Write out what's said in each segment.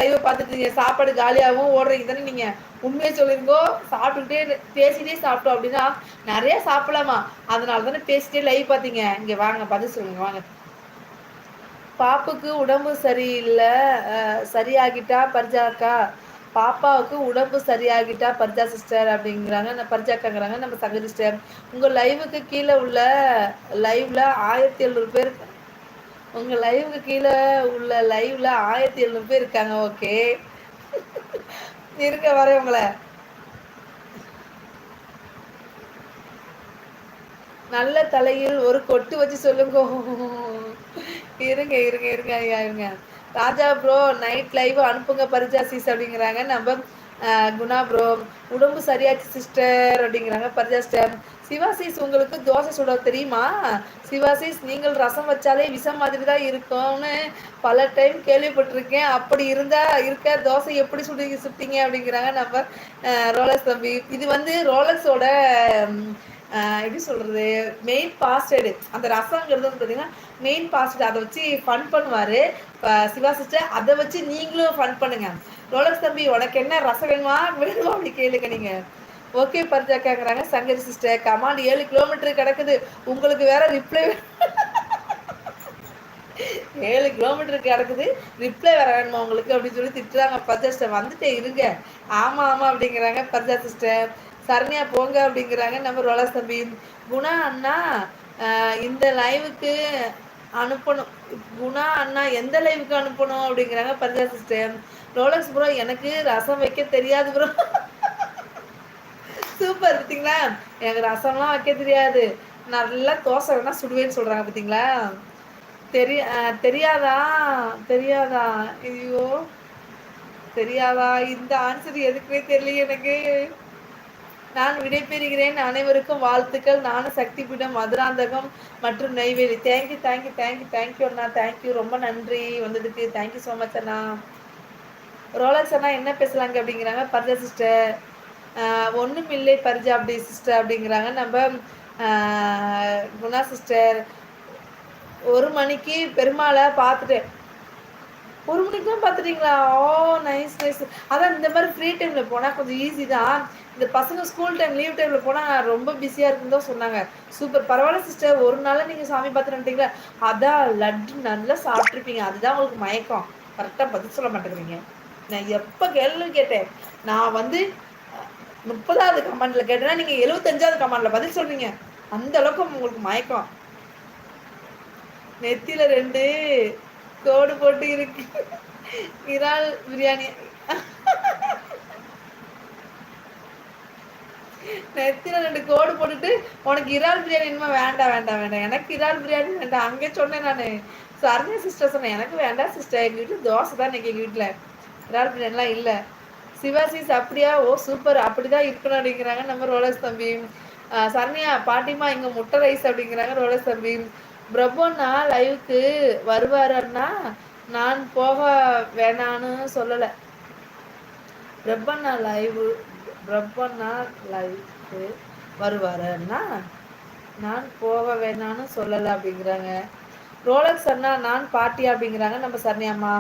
லைவ பார்த்துட்டு சாப்பாடு காலியாகவும் ஓடுறீங்க தானே நீங்க. உண்மையை சொல்லிருங்கோ. சாப்பிட்டுக்கிட்டே பேசிட்டே சாப்பிட்டோம் அப்படின்னா நிறைய சாப்பிடலாமா? அதனால தானே பேசிட்டே லைவ் பார்த்தீங்க. இங்க வாங்க பதில் சொல்லுங்க வாங்க. பாப்புக்கு உடம்பு சரியில்லை, சரியாகிட்டா பர்ஜாக்கா. பாப்பாவுக்கு உடம்பு சரியாகிட்டா பர்ஜா சிஸ்டர் அப்படிங்கிறாங்க. நான் பர்ஜாக்காங்கிறாங்க நம்ம சங்க சிஸ்டர். உங்கள் லைவுக்கு கீழே உள்ள லைவ்ல 1700 பேர். உங்கள் லைவுக்கு கீழே உள்ள லைவ்ல 1700 பேர் இருக்காங்க. ஓகே இருக்க வரேன் உங்களை. நல்ல தலையில் ஒரு கொட்டு வச்சு சொல்லுங்க. இருங்க இருங்க இருங்க ஐயா இருங்க. ராஜா ப்ரோ நைட் லைவ் அனுப்புங்க பரிஜாசிஸ் அப்படிங்கிறாங்க நம்ம. குணா ப்ரோ உடம்பு சரியாச்சு சிஸ்டர் அப்படிங்கிறாங்க பரிஜா சிஸ்டர். சிவாசிஸ் உங்களுக்கு தோசை சுட தெரியுமா? சிவாசிஸ் நீங்கள் ரசம் வச்சாலே விஷம் மாதிரி தான் இருக்கும்னு பல டைம் கேள்விப்பட்டிருக்கேன். அப்படி இருக்க தோசை எப்படி சுட்டீங்க அப்படிங்கிறாங்க நம்ம ரோலக்ஸ் தம்பி. இது வந்து ரோலக்ஸோட எப்படி சொல்கிறது, மெயின் பாஸ்டடு. அந்த ரசங்கிறது வந்து பார்த்தீங்கன்னா மெயின் பாஸ்டட். அதை வச்சு ஃபன் பண்ணுவார் சிவா சிஸ்டர். அதை வச்சு நீங்களும் ஃபன் பண்ணுங்க. ரோலக்ஸ் தம்பி உனக்கு என்ன ரசம் வேணுமா அப்படி கேளுங்க நீங்கள். ஓகே பரிஜா கேட்குறாங்க சங்கரி சிஸ்டர். கமாண்ட் 7 கிலோமீட்டர் கிடக்குது. உங்களுக்கு வேற ரிப்ளை 7 கிலோமீட்டருக்கு கிடக்குது. ரிப்ளை வேற வேணுமா உங்களுக்கு அப்படின்னு சொல்லி திட்டுறாங்க பரிஜா சிஸ்டர். வந்துட்டே இருங்க. ஆமாம் ஆமாம் அப்படிங்கிறாங்க பரிஜா சிஸ்டர். சரண்யா போங்க அப்படிங்கிறாங்க நம்ம ரோலக்ஸ் தம்பி. குணா அண்ணா இந்த லைவுக்கு அனுப்பணும். குணா அண்ணா எந்த லைவுக்கு அனுப்பணும் அப்படிங்கிறாங்க பரிஜா சிஸ்டர். ரோலக்ஸ் ப்ரோ எனக்கு ரசம் வைக்க தெரியாது ப்ரோ. சூப்பர் பார்த்தீங்களா. எனக்கு ரசம்லாம் வைக்க தெரியாது. நல்லா தோசை வேணா சுடுவேன்னு சொல்கிறாங்க பார்த்தீங்களா. தெரியாதா தெரியாதா ஐயோ தெரியாதா. இந்த ஆன்சர் எதுக்குமே தெரியல எனக்கு. நான் விடைபெறுகிறேன். அனைவருக்கும் வாழ்த்துக்கள். நானும் சக்தி பீடம் மதுராந்தகம் மற்றும் Neyveli. Thank you thank you thank you thank you அண்ணா. தேங்க்யூ ரொம்ப நன்றி வந்ததுக்கு. தேங்க்யூ ஸோ மச் அண்ணா. ரோலக்ஸ் அண்ணா என்ன பேசலாங்க அப்படிங்கிறாங்க பர்ஜா சிஸ்டர். ஒன்றும் இல்லை பர்ஜா அப்படி சிஸ்டர் அப்படிங்கிறாங்க நம்ம குணா சிஸ்டர். 1 மணிக்கு பெருமாளை பார்த்துட்டேன். 1 மணிக்கு தான் பார்த்துட்டீங்களா? ஓ நைஸ் நைஸ். அதான் இந்த மாதிரி ஃப்ரீ டைமில் போனால் கொஞ்சம் ஈஸி தான். இந்த பசங்க ஸ்கூல் டைம் லீவ் டைமில் போனால் ரொம்ப பிஸியாக இருக்குன்னு தான் சொன்னாங்க. சூப்பர் பரவாயில்ல சிஸ்டர். ஒரு நாள் நீங்கள் சாமி பார்த்துட்டு வந்துட்டீங்களா? அதான் லட்டு நல்லா சாப்பிட்ருப்பீங்க. அதுதான் உங்களுக்கு மயக்கம். கரெக்டாக பதில் சொல்ல மாட்டேங்கிறீங்க. நான் எப்போ கேள்வி கேட்டேன். நான் வந்து 30வது கமெண்டில் கேட்டேன்னா நீங்கள் 75வது கமெண்டில் பதில் சொல்றீங்க. அந்த அளவுக்கு உங்களுக்கு மயக்கம். நெத்தியில் 2 கோடு போட்டு இருக்கு. இறால் பிரியாணி. நெத்தில 2 கோடு போட்டுட்டு உனக்கு இறால் பிரியாணி இனிமே வேண்டாம் வேண்டாம் வேண்டாம். எனக்கு இறால் பிரியாணி வேண்டாம். அங்கே சொன்னேன் நான். சரண்யா சிஸ்டர் சொன்னேன் எனக்கு வேண்டாம் சிஸ்டர். எங்கள் வீட்டில் தோசை தான் இன்னைக்கு. எங்கள் வீட்டில் இறால் பிரியாணிலாம் இல்லை. சிவாசிஸ் அப்படியா? ஓ சூப்பர். அப்படி தான் இருக்கணும் அப்படிங்கிறாங்க நம்ம ரோலக்ஸ் தம்பி. சரண்யா பாட்டிமா இங்கே முட்டை ரைஸ் அப்படிங்கிறாங்க ரோலக்ஸ் தம்பி. பிரபோண்ணா லைவுக்கு வருவாரன்னா நான் போக வேணான்னு சொல்லலை. பிரபண்ணா லைவுக்கு வருவாரன்னா நான் போக வேணான்னு சொல்லலை அப்படிங்கிறாங்க ரோலக்ஸ் அண்ணா. நான் பாட்டியா அப்படிங்கிறாங்க நம்ம சரண்யாம்மா.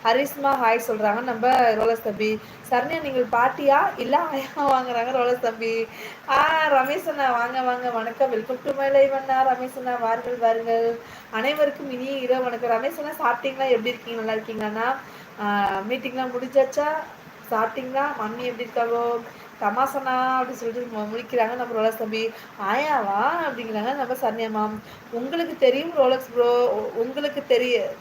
ஹரிஸ்மா ஹாய் சொல்கிறாங்க நம்ம ரோலக்ஸ் தம்பி. சரண்யா நீங்கள் பாட்டியா இல்லை ஆயா வாங்குறாங்க ரோலக்ஸ் தம்பி. ரமேஷ் அண்ணா வாங்க வாங்க வணக்கம். வெல்கம் டு மை லைவ் அண்ணா. ரமேஷ் அண்ணா வாருங்கள் வாருங்கள். அனைவருக்கும் இனிய இரவு வணக்கம். ரமேஷ் அண்ணா சாப்பிட்டீங்களா? எப்படி இருக்கீங்க? நல்லா இருக்கீங்களாண்ணா? மீட்டிங்லாம் முடிஞ்சாச்சா? சாப்பிட்டீங்களா? மம்மி எப்படி இருக்காவோ? தமாசனா அப்படின்னு சொல்லிட்டு முடிக்கிறாங்க நம்ம ரோலக்ஸ் தம்பி. ஆயாவா அப்படிங்கிறாங்க நம்ம சரண்யாமா. உங்களுக்கு தெரியும் ரோலக்ஸ் ப்ரோ. உங்களுக்கு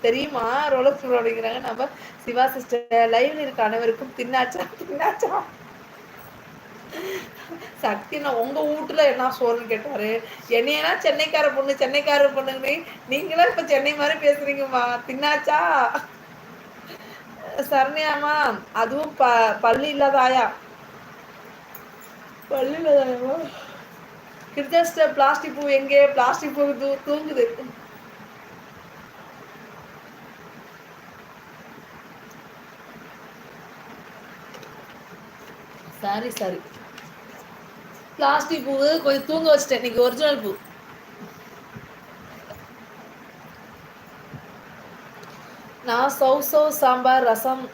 தெரியுமா ரோலக்ஸ் ப்ரோ அப்படிங்கிறாங்க நம்ம சிவா சிஸ்டர். லைவ்ல இருக்க அனைவருக்கும் தின்னாச்சா தின்னாச்சா. சக்தினா உங்க வீட்டுல என்ன சோறுன்னு கேட்டாரு. என்னையனா சென்னைக்கார பொண்ணுங்க. நீங்களும் இப்ப சென்னை மாதிரி பேசுறீங்கம்மா. தின்னாச்சா சரண்யாமா. அதுவும் பள்ளி இல்லாத ஆயா. பள்ளி இல்லாத ஆயாவா? கிருஷ்ண பிளாஸ்டிக் பூ எங்கே? பிளாஸ்டிக் பூ தூங்குது. சாரி பிளாஸ்டிக் பூ கொஞ்சம் தூங்க வச்சிட்டேன். இன்னைக்கு ஒரிஜினல் பூ. நான் சௌ சாம்பார் ரசம்